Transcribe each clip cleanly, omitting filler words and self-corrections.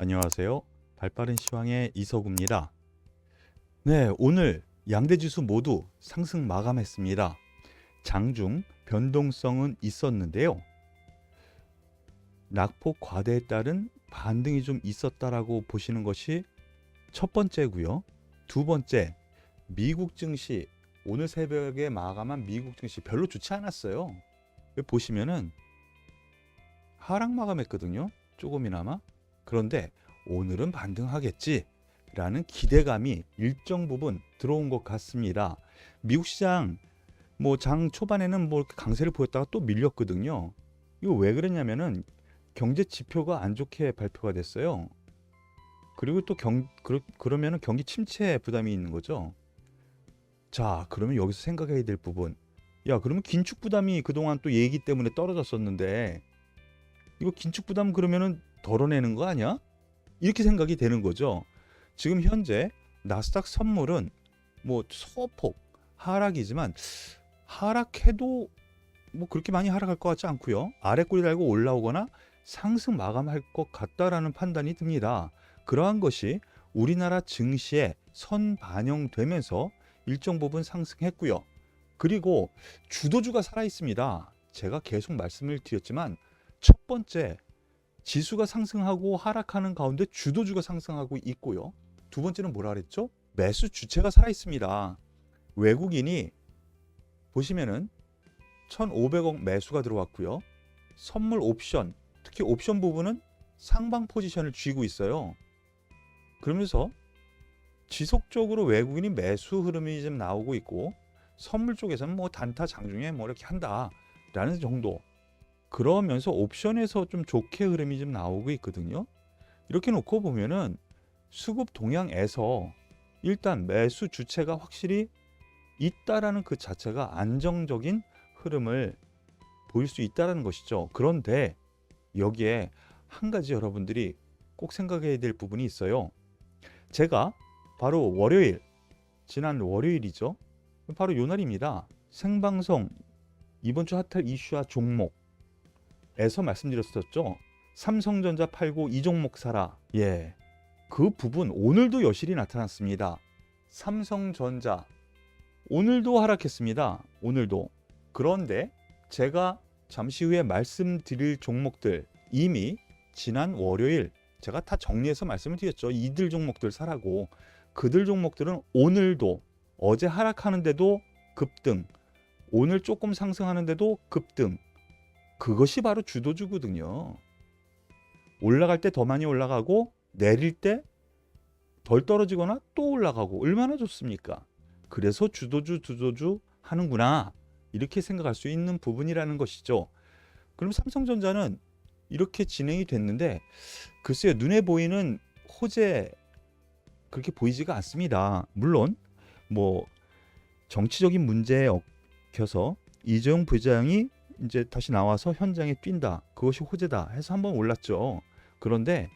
안녕하세요. 발빠른 시황의 이서구입니다. 네, 오늘 양대지수 모두 상승 마감했습니다. 장중 변동성은 있었는데요. 낙폭 과대에 따른 반등이 좀 있었다라고 보시는 것이 첫 번째고요. 두 번째, 미국 증시 오늘 새벽에 마감한 미국 증시 별로 좋지 않았어요. 여기 보시면은 하락 마감했거든요. 조금이나마. 그런데 오늘은 반등하겠지 라는 기대감이 일정 부분 들어온 것 같습니다. 미국 시장 장 초반에는 이렇게 강세를 보였다가 또 밀렸거든요. 이거 왜 그랬냐면은 경제 지표가 안 좋게 발표가 됐어요. 그리고 또 그러면은 경기 침체 부담이 있는 거죠. 자, 그러면 여기서 생각해야 될 부분. 야, 그러면 긴축 부담이 그동안 또 얘기 때문에 떨어졌었는데 이거 긴축 부담 그러면은 덜어내는 거 아니야? 이렇게 생각이 되는 거죠. 지금 현재 나스닥 선물은 소폭 하락이지만 하락해도 그렇게 많이 하락할 것 같지 않고요. 아래 꼬리 달고 올라오거나 상승 마감할 것 같다라는 판단이 듭니다. 그러한 것이 우리나라 증시에 선반영되면서 일정 부분 상승했고요. 그리고 주도주가 살아 있습니다. 제가 계속 말씀을 드렸지만 첫 번째, 지수가 상승하고 하락하는 가운데 주도주가 상승하고 있고요. 두 번째는 뭐라 그랬죠? 매수 주체가 살아 있습니다. 외국인이 보시면은 1,500억 매수가 들어왔고요. 선물 옵션, 특히 옵션 부분은 상방 포지션을 쥐고 있어요. 그러면서 지속적으로 외국인이 매수 흐름이 좀 나오고 있고 선물 쪽에서는 단타 장중에 이렇게 한다라는 정도. 그러면서 옵션에서 좀 좋게 흐름이 좀 나오고 있거든요. 이렇게 놓고 보면은 수급 동향에서 일단 매수 주체가 확실히 있다라는 그 자체가 안정적인 흐름을 보일 수 있다라는 것이죠. 그런데 여기에 한 가지 여러분들이 꼭 생각해야 될 부분이 있어요. 제가 바로 지난 월요일이죠. 바로 요 날입니다. 생방송 이번 주 핫할 이슈와 종목에서 말씀드렸었죠. 삼성전자 팔고 이 종목 사라. 예, 그 부분 오늘도 여실히 나타났습니다. 삼성전자 오늘도 하락했습니다. 오늘도. 그런데 제가 잠시 후에 말씀드릴 종목들 이미 지난 월요일 제가 다 정리해서 말씀을 드렸죠. 이들 종목들 사라고. 그들 종목들은 오늘도 어제 하락하는데도 급등, 오늘 조금 상승하는데도 급등. 그것이 바로 주도주거든요. 올라갈 때 더 많이 올라가고 내릴 때 덜 떨어지거나 또 올라가고 얼마나 좋습니까? 그래서 주도주 하는구나 이렇게 생각할 수 있는 부분이라는 것이죠. 그럼 삼성전자는 이렇게 진행이 됐는데 글쎄요, 눈에 보이는 호재 그렇게 보이지가 않습니다. 물론 정치적인 문제에 얽혀서 이재용 부회장이 이제 다시 나와서 현장에 뛴다. 그것이 호재다 해서 한번 올랐죠. 그런데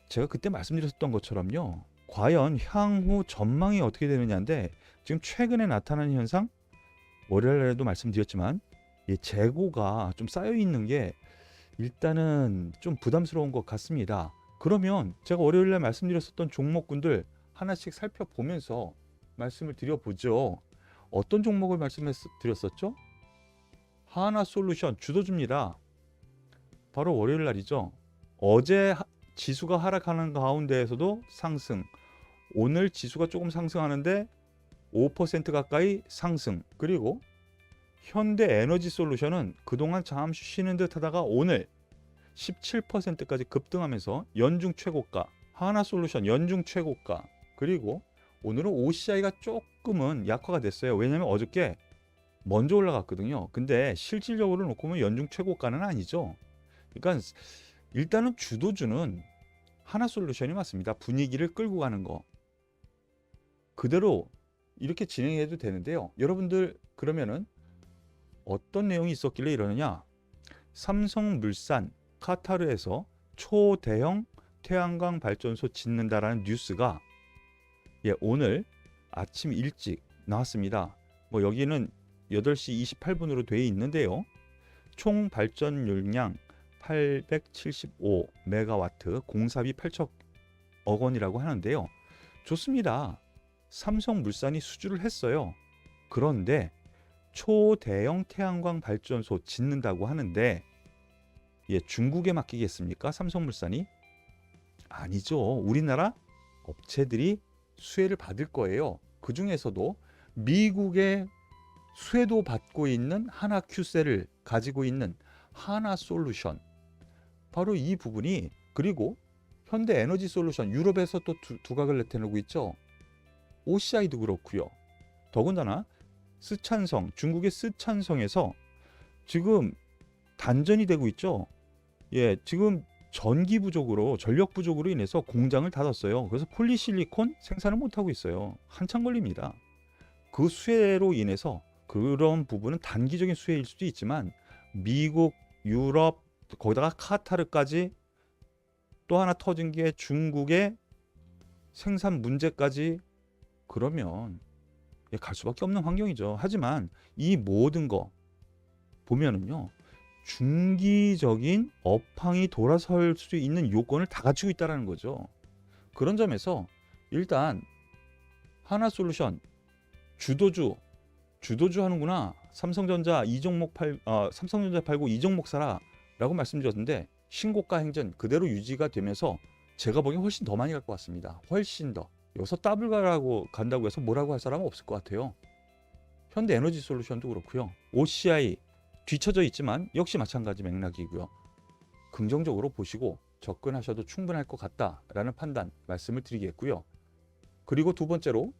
제가 그때 말씀드렸던 것처럼요. 과연 향후 전망이 어떻게 되느냐인데 지금 최근에 나타나는 현상 월요일에도 말씀드렸지만 재고가 좀 쌓여 있는 게 일단은 좀 부담스러운 것 같습니다. 그러면 제가 월요일에 말씀드렸었던 종목군들 하나씩 살펴보면서 말씀을 드려보죠. 어떤 종목을 말씀드렸었죠? 하나솔루션 주도주입니다. 바로 월요일 날이죠. 어제 지수가 하락하는 가운데에서도 상승. 오늘 지수가 조금 상승하는데 5% 가까이 상승. 그리고 현대에너지솔루션은 그동안 잠시 쉬는 듯 하다가 오늘 17%까지 급등하면서 연중 최고가. 하나솔루션 연중 최고가. 그리고 오늘은 OCI가 조금은 약화가 됐어요. 왜냐하면 어저께 먼저 올라갔거든요. 근데 실질적으로 놓고 보면 연중 최고가는 아니죠. 그러니까 일단은 주도주는 하나솔루션이 맞습니다. 분위기를 끌고 가는 거. 그대로 이렇게 진행해도 되는데요. 여러분들 그러면은 어떤 내용이 있었길래 이러느냐? 삼성물산 카타르에서 초대형 태양광 발전소 짓는다라는 뉴스가 오늘 아침 일찍 나왔습니다. 여기는 8시 28분으로 되어 있는데요. 총 발전 용량 875 메가와트, 공사비 8억 원이라고 하는데요. 좋습니다. 삼성물산이 수주를 했어요. 그런데 초대형 태양광 발전소 짓는다고 하는데 중국에 맡기겠습니까? 삼성물산이? 아니죠. 우리나라 업체들이 수혜를 받을 거예요. 그 중에서도 미국의 수혜도 받고 있는 하나큐셀을 가지고 있는 하나솔루션, 바로 이 부분이, 그리고 현대에너지솔루션, 유럽에서 또 두각을 나타내고 있죠. OCI도 그렇고요. 더군다나 스촨성, 중국의 스촨성에서 지금 단전이 되고 있죠. 지금 전기 부족으로, 전력 부족으로 인해서 공장을 닫았어요. 그래서 폴리실리콘 생산을 못하고 있어요. 한참 걸립니다. 그 수혜로 인해서, 그런 부분은 단기적인 수혜일 수도 있지만 미국, 유럽, 거기다가 카타르까지, 또 하나 터진 게 중국의 생산 문제까지, 그러면 갈 수밖에 없는 환경이죠. 하지만 이 모든 거 보면은요, 중기적인 업황이 돌아설 수 있는 요건을 다 갖추고 있다는 거죠. 그런 점에서 일단 하나솔루션 주도주 하는구나. 삼성전자 삼성전자 팔고 이 종목 사라라고 말씀드렸는데, 신고가 행진 그대로 유지가 되면서 제가 보기엔 훨씬 더 많이 갈 것 같습니다. 훨씬 더. 여기서 더블 가라고 간다고 해서 뭐라고 할 사람은 없을 것 같아요. 현대에너지솔루션도 그렇고요. OCI 뒤처져 있지만 역시 마찬가지 맥락이고요. 긍정적으로 보시고 접근하셔도 충분할 것 같다라는 판단 말씀을 드리겠고요. 그리고 두 번째로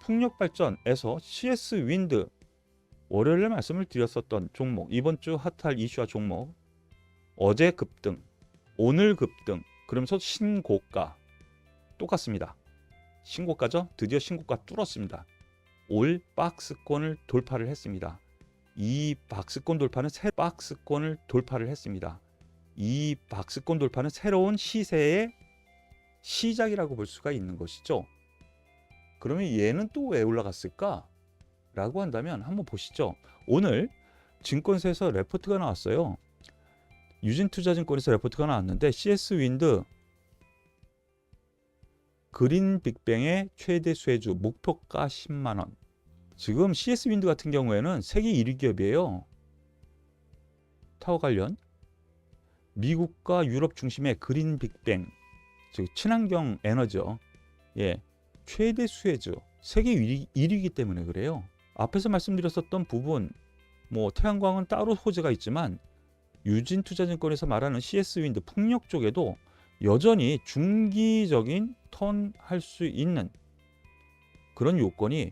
풍력발전에서 CS 윈드, 월요일에 말씀을 드렸었던 종목, 이번 주 핫할 이슈화 종목, 어제 급등, 오늘 급등, 그러면서 신고가 똑같습니다. 신고가죠. 드디어 신고가 뚫었습니다. 올 박스권을 돌파를 했습니다. 이 박스권 돌파는 박스권을 돌파를 했습니다. 이 박스권 돌파는 새로운 시세의 시작이라고 볼 수가 있는 것이죠. 그러면 얘는 또 왜 올라갔을까? 라고 한다면 한번 보시죠. 오늘 증권사에서 레포트가 나왔어요. 유진투자증권에서 레포트가 나왔는데, CS 윈드 그린 빅뱅의 최대 수혜주 목표가 10만 원. 지금 CS 윈드 같은 경우에는 세계 1위 기업이에요. 타워 관련 미국과 유럽 중심의 그린 빅뱅, 즉 친환경 에너지요. 최대 수혜주, 세계 1위이기 때문에 그래요. 앞에서 말씀드렸었던 부분, 태양광은 따로 호재가 있지만 유진투자증권에서 말하는 CS 윈드 풍력 쪽에도 여전히 중기적인 턴 할 수 있는 그런 요건이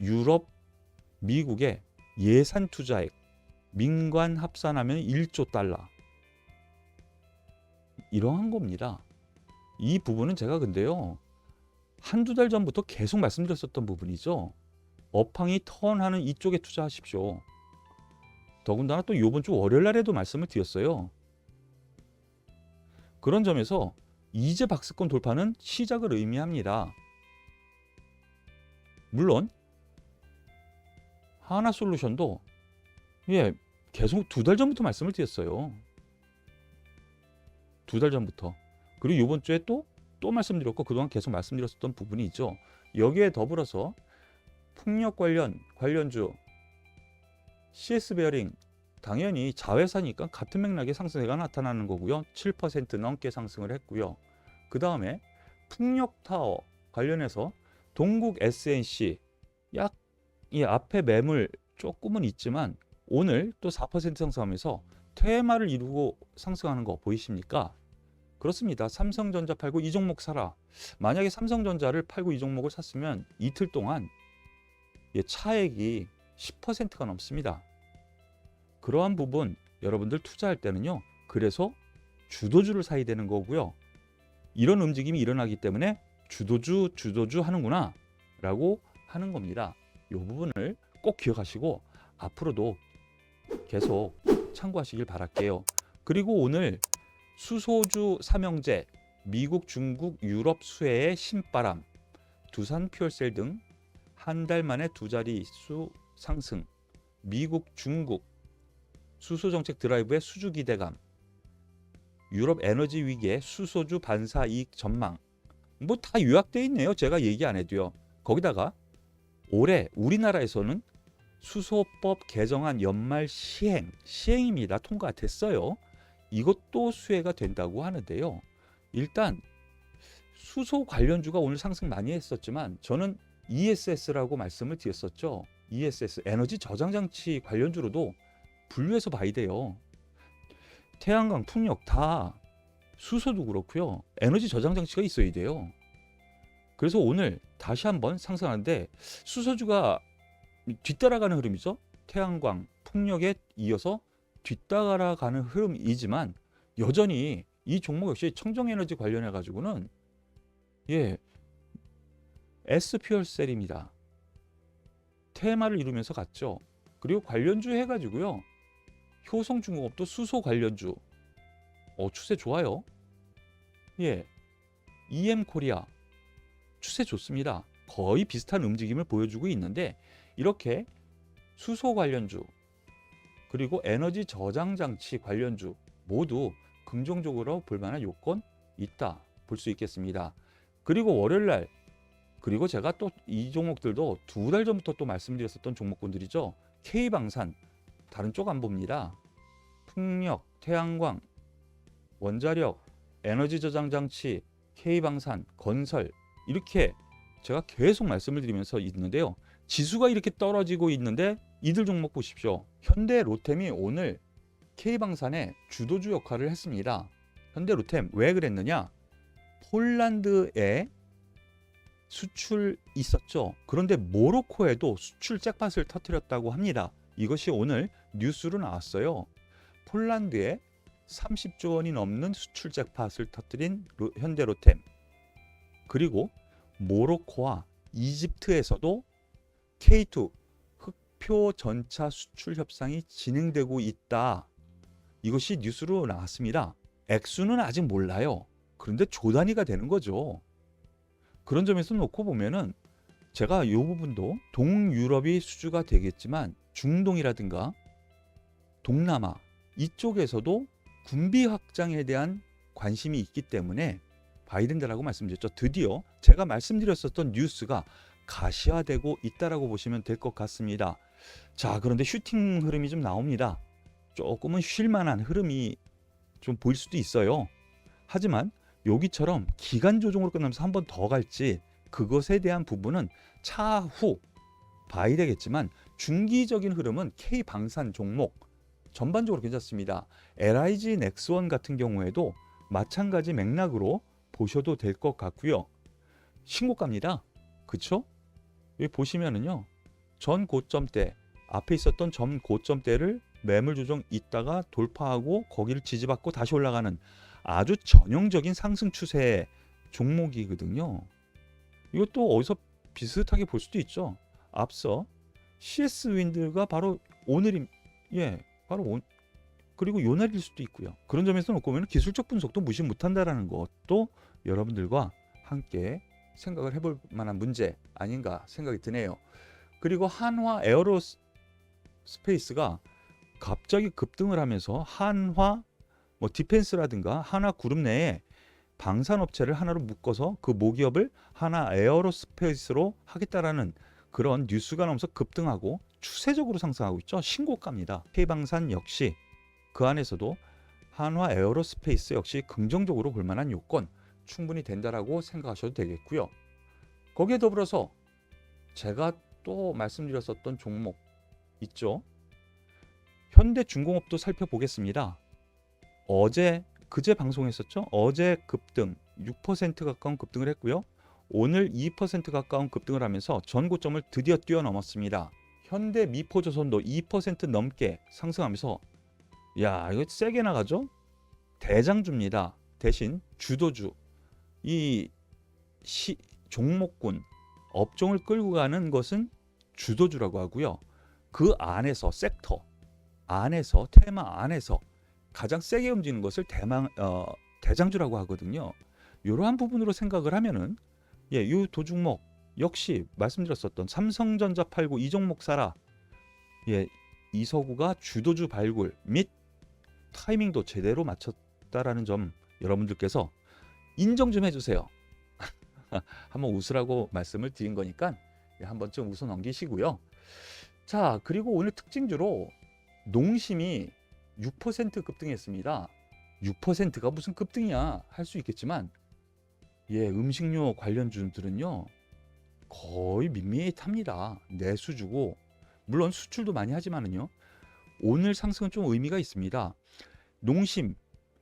유럽, 미국의 예산 투자액, 민관 합산하면 1조 달러, 이러한 겁니다. 이 부분은 제가 근데요, 한두 달 전부터 계속 말씀드렸었던 부분이죠. 업황이 턴하는 이쪽에 투자하십시오. 더군다나 또 이번 주 월요일 날에도 말씀을 드렸어요. 그런 점에서 이제 박스권 돌파는 시작을 의미합니다. 물론 하나솔루션도 계속 두 달 전부터 말씀을 드렸어요. 두 달 전부터. 그리고 이번 주에 또 말씀드렸고, 그동안 계속 말씀드렸었던 부분이 있죠. 여기에 더불어서 풍력 관련주 CS 베어링, 당연히 자회사니까 같은 맥락의 상승세가 나타나는 거고요. 7% 넘게 상승을 했고요. 그 다음에 풍력타워 관련해서 동국 SNC 이 앞에 매물 조금은 있지만 오늘 또 4% 상승하면서 퇴마를 이루고 상승하는 거 보이십니까? 그렇습니다. 삼성전자 팔고 이 종목 사라. 만약에 삼성전자를 팔고 이 종목을 샀으면 이틀 동안 차액이 10%가 넘습니다. 그러한 부분 여러분들 투자할 때는요, 그래서 주도주를 사야 되는 거고요. 이런 움직임이 일어나기 때문에 주도주 하는구나 라고 하는 겁니다. 이 부분을 꼭 기억하시고 앞으로도 계속 참고하시길 바랄게요. 그리고 오늘 수소주 삼형제, 미국, 중국, 유럽 수혜의 신바람, 두산 퓨얼셀 등 한 달 만에 두 자릿수 상승, 미국, 중국 수소 정책 드라이브의 수주 기대감, 유럽 에너지 위기에 수소주 반사 이익 전망. 뭐 다 요약돼 있네요. 제가 얘기 안 해도요. 거기다가 올해 우리나라에서는 수소법 개정안 연말 시행입니다. 통과됐어요. 이것도 수혜가 된다고 하는데요. 일단 수소 관련주가 오늘 상승 많이 했었지만 저는 ESS라고 말씀을 드렸었죠. ESS 에너지 저장 장치 관련주로도 분류해서 봐야 돼요. 태양광, 풍력 다 수소도 그렇고요. 에너지 저장 장치가 있어야 돼요. 그래서 오늘 다시 한번 상승하는데 수소주가 뒤따라가는 흐름이죠. 태양광, 풍력에 이어서 뒤따라가는 흐름이지만 여전히 이 종목 역시 청정에너지 관련해 가지고는 S퓨얼셀입니다. 테마를 이루면서 갔죠. 그리고 관련주 해가지고요. 효성중공업도 수소 관련주 추세 좋아요. EM코리아 추세 좋습니다. 거의 비슷한 움직임을 보여주고 있는데 이렇게 수소 관련주 그리고 에너지 저장 장치 관련주 모두 긍정적으로 볼만한 요건 있다 볼 수 있겠습니다. 그리고 월요일날 그리고 제가 또 이 종목들도 2달 전부터 또 말씀드렸었던 종목군들이죠. K방산 다른 쪽 안 봅니다. 풍력, 태양광, 원자력, 에너지 저장 장치, K방산, 건설 이렇게 제가 계속 말씀을 드리면서 있는데요. 지수가 이렇게 떨어지고 있는데 이들 종목 보십시오. 현대로템이 오늘 K방산의 주도주 역할을 했습니다. 현대로템 왜 그랬느냐? 폴란드에 수출 있었죠. 그런데 모로코에도 수출 잭팟을 터뜨렸다고 합니다. 이것이 오늘 뉴스로 나왔어요. 폴란드에 30조 원이 넘는 수출 잭팟을 터뜨린 현대로템. 그리고 모로코와 이집트에서도 K2 흑표 전차 수출 협상이 진행되고 있다. 이것이 뉴스로 나왔습니다. 액수는 아직 몰라요. 그런데 조 단위가 되는 거죠. 그런 점에서 놓고 보면은 제가 이 부분도 동유럽이 수주가 되겠지만 중동이라든가 동남아 이쪽에서도 군비 확장에 대한 관심이 있기 때문에 봐야 된다라고 말씀드렸죠. 드디어 제가 말씀드렸었던 뉴스가 가시화되고 있다라고 보시면 될 것 같습니다. 자, 그런데 슈팅 흐름이 좀 나옵니다. 조금은 쉴만한 흐름이 좀 보일 수도 있어요. 하지만 여기처럼 기간 조정으로 끝나면서 한 번 더 갈지 그것에 대한 부분은 차후 봐야 되겠지만 중기적인 흐름은 K방산 종목 전반적으로 괜찮습니다. LIG 넥스원 같은 경우에도 마찬가지 맥락으로 보셔도 될 것 같고요. 신고가입니다. 그쵸? 여기 보시면은요. 전 고점대 앞에 있었던 전 고점대를 매물 조정 있다가 돌파하고 거기를 지지받고 다시 올라가는 아주 전형적인 상승 추세의 종목이거든요. 이것도 어디서 비슷하게 볼 수도 있죠. 앞서 CS 윈드가 바로 오늘임 바로 그리고 요 날일 수도 있고요. 그런 점에서 놓고 보면 기술적 분석도 무시 못한다라는 것도 여러분들과 함께 생각을 해볼 만한 문제 아닌가 생각이 드네요. 그리고 한화 에어로스페이스가 갑자기 급등을 하면서 한화 디펜스라든가 하나 그룹 내에 방산업체를 하나로 묶어서 그 모기업을 하나 에어로스페이스로 하겠다라는 그런 뉴스가 나오면서 급등하고 추세적으로 상승하고 있죠. 신고가입니다. K방산 역시 그 안에서도 한화 에어로스페이스 역시 긍정적으로 볼 만한 요건 충분히 된다라고 생각하셔도 되겠고요. 거기에 더불어서 제가 또 말씀드렸었던 종목 있죠. 현대중공업도 살펴보겠습니다. 그제 방송했었죠. 어제 급등 6% 가까운 급등을 했고요. 오늘 2% 가까운 급등을 하면서 전고점을 드디어 뛰어넘었습니다. 현대미포조선도 2% 넘게 상승하면서 이거 세게 나가죠. 대장주입니다. 대신 주도주 이 종목군 업종을 끌고 가는 것은 주도주라고 하고요. 그 안에서 섹터 안에서 테마 안에서 가장 세게 움직이는 것을 대장주라고 하거든요. 이러한 부분으로 생각을 하면은 이 도종목 역시 말씀드렸었던 삼성전자 팔고 이 종목 사라. 이서구가 주도주 발굴 및 타이밍도 제대로 있다라는 점 여러분들께서 인정 좀 해주세요. 한번 웃으라고 말씀을 드린 거니까 한 번쯤 웃어 넘기시고요. 자, 그리고 오늘 특징주로 농심이 6% 급등했습니다. 6%가 무슨 급등이야 할 수 있겠지만 음식료 관련주들은요 거의 밋밋합니다. 내수주고 물론 수출도 많이 하지만은요 오늘 상승은 좀 의미가 있습니다. 농심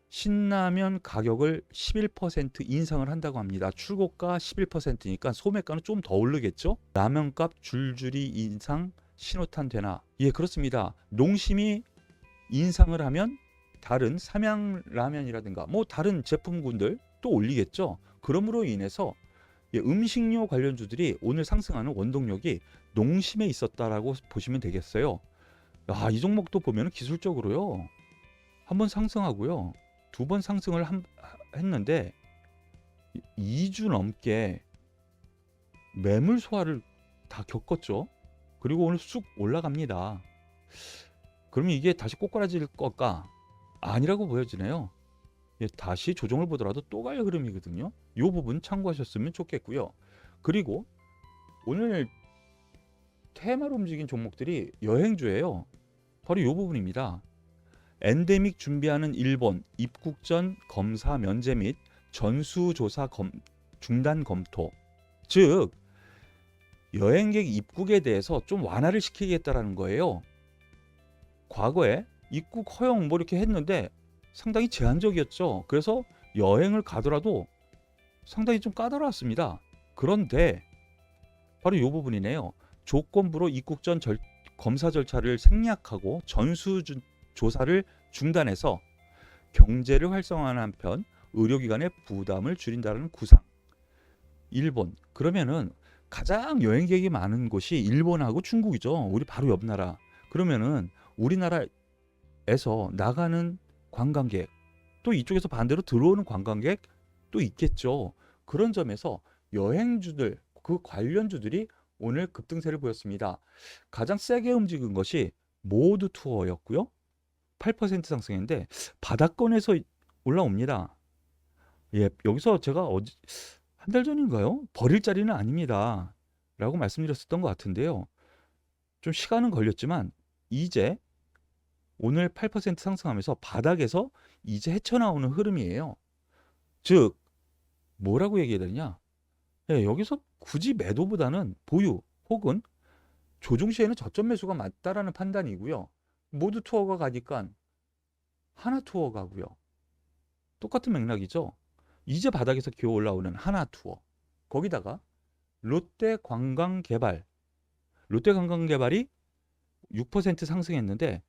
신라면 가격을 11% 인상을 한다고 합니다. 출고가 11%니까 소매가는 좀 더 오르겠죠. 라면값 줄줄이 인상 신호탄 되나? 예, 그렇습니다. 농심이 인상을 하면 다른 삼양라면이라든가 뭐 다른 제품군들 또 올리겠죠. 그러므로 인해서 음식료 관련주들이 오늘 상승하는 원동력이 농심에 있었다라고 보시면 되겠어요. 이 종목도 보면 기술적으로요 한번 상승하고요 2번 상승을 했는데 2주 넘게 매물 소화를 다 겪었죠. 그리고 오늘 쑥 올라갑니다. 그러면 이게 다시 꼬꾸라질 것까? 아니라고 보여지네요. 다시 조정을 보더라도 또 갈 흐름이거든요. 이 부분 참고하셨으면 좋겠고요. 그리고 오늘 테마로 움직인 종목들이 여행주예요. 바로 이 부분입니다. 엔데믹 준비하는 일본 입국 전 검사 면제 및 전수조사 중단 검토. 즉 여행객 입국에 대해서 좀 완화를 시키겠다라는 거예요. 과거에 입국 허용 뭐 이렇게 했는데 상당히 제한적이었죠. 그래서 여행을 가더라도 상당히 좀 까다로웠습니다. 그런데 바로 이 부분이네요. 조건부로 입국 전 검사 절차를 생략하고 전수조사를 중단해서 경제를 활성화하는 한편 의료기관의 부담을 줄인다는 구상. 일본. 그러면은 가장 여행객이 많은 곳이 일본하고 중국이죠. 우리 바로 옆 나라. 그러면은 우리나라에서 나가는 관광객 또 이쪽에서 반대로 들어오는 관광객 또 있겠죠. 그런 점에서 여행주들 그 관련주들이 오늘 급등세를 보였습니다. 가장 세게 움직인 것이 모두 투어였고요. 8% 상승했는데 바닥권에서 올라옵니다. 여기서 제가 한 달 전인가요? 버릴 자리는 아닙니다. 라고 말씀드렸었던 것 같은데요. 좀 시간은 걸렸지만 이제 오늘 8% 상승하면서 바닥에서 이제 헤쳐나오는 흐름이에요. 즉 뭐라고 얘기해야 되냐? 여기서 굳이 매도보다는 보유 혹은 조정 시에는 저점 매수가 맞다라는 판단이고요. 모두 투어가 가니까 하나 투어 가고요. 똑같은 맥락이죠. 이제 바닥에서 기어 올라오는 하나 투어. 거기다가 롯데관광개발이 6% 상승했는데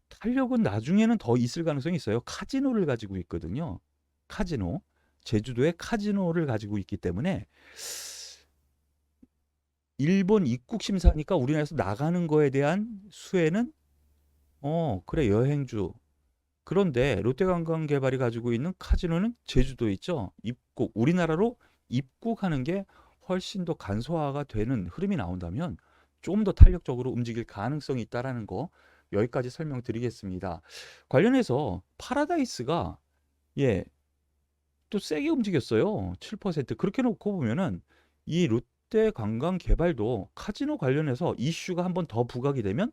탄력은 나중에는 더 있을 가능성이 있어요. 카지노를 가지고 있거든요. 카지노. 제주도에 카지노를 가지고 있기 때문에 일본 입국 심사니까 우리나라에서 나가는 거에 대한 수혜는 그래 여행주. 그런데 롯데관광개발이 가지고 있는 카지노는 제주도에 있죠. 우리나라로 입국하는 게 훨씬 더 간소화가 되는 흐름이 나온다면 좀 더 탄력적으로 움직일 가능성이 있다라는 거 여기까지 설명드리겠습니다. 관련해서 파라다이스가 또 세게 움직였어요. 7%. 그렇게 놓고 보면은 이 롯데관광개발도 카지노 관련해서 이슈가 한번 더 부각이 되면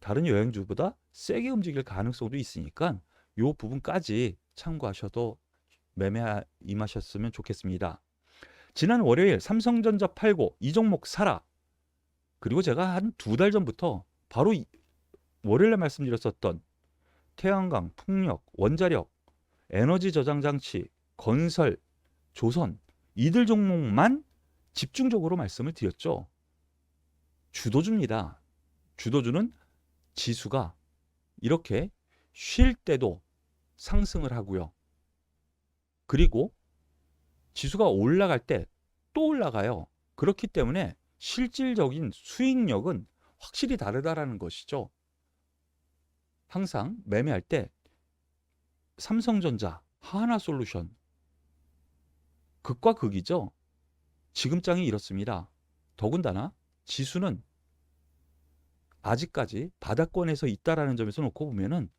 다른 여행주보다 세게 움직일 가능성도 있으니까 이 부분까지 참고하셔도 매매 임하셨으면 좋겠습니다. 지난 월요일 삼성전자 팔고 이 종목 사라. 그리고 제가 한 2달 전부터 바로 월요일에 말씀드렸었던 태양광, 풍력, 원자력, 에너지 저장 장치, 건설, 조선 이들 종목만 집중적으로 말씀을 드렸죠. 주도주입니다. 주도주는 지수가 이렇게 쉴 때도 상승을 하고요. 그리고 지수가 올라갈 때 또 올라가요. 그렇기 때문에 실질적인 수익력은 확실히 다르다라는 것이죠. 항상 매매할 때 삼성전자, 하나솔루션 극과 극이죠. 지금 장이 이렇습니다. 더군다나 지수는 아직까지 바닥권에서 있다라는 점에서 놓고 보면은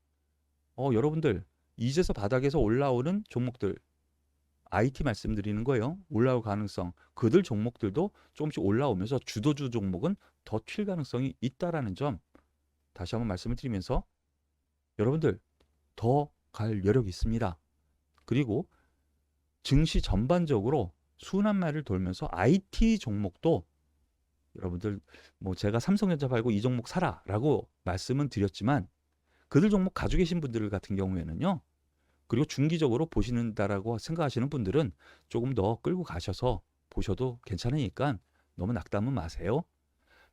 여러분들 이제서 바닥에서 올라오는 종목들, IT 말씀드리는 거예요. 올라올 가능성, 그들 종목들도 조금씩 올라오면서 주도주 종목은 더 튈 가능성이 있다라는 점 다시 한번 말씀을 드리면서 여러분들 더 갈 여력이 있습니다. 그리고 증시 전반적으로 순환매를 돌면서 IT 종목도 여러분들 뭐 제가 삼성전자 팔고 이 종목 사라라고 말씀은 드렸지만 그들 종목 가지고 계신 분들 같은 경우에는요. 그리고 중기적으로 보시는다라고 생각하시는 분들은 조금 더 끌고 가셔서 보셔도 괜찮으니까 너무 낙담은 마세요.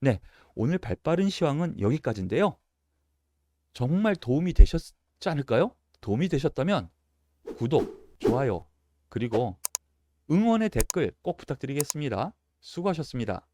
네, 오늘 발빠른 시황은 여기까지인데요. 정말 도움이 되셨지 않을까요? 도움이 되셨다면 구독, 좋아요, 그리고 응원의 댓글 꼭 부탁드리겠습니다. 수고하셨습니다.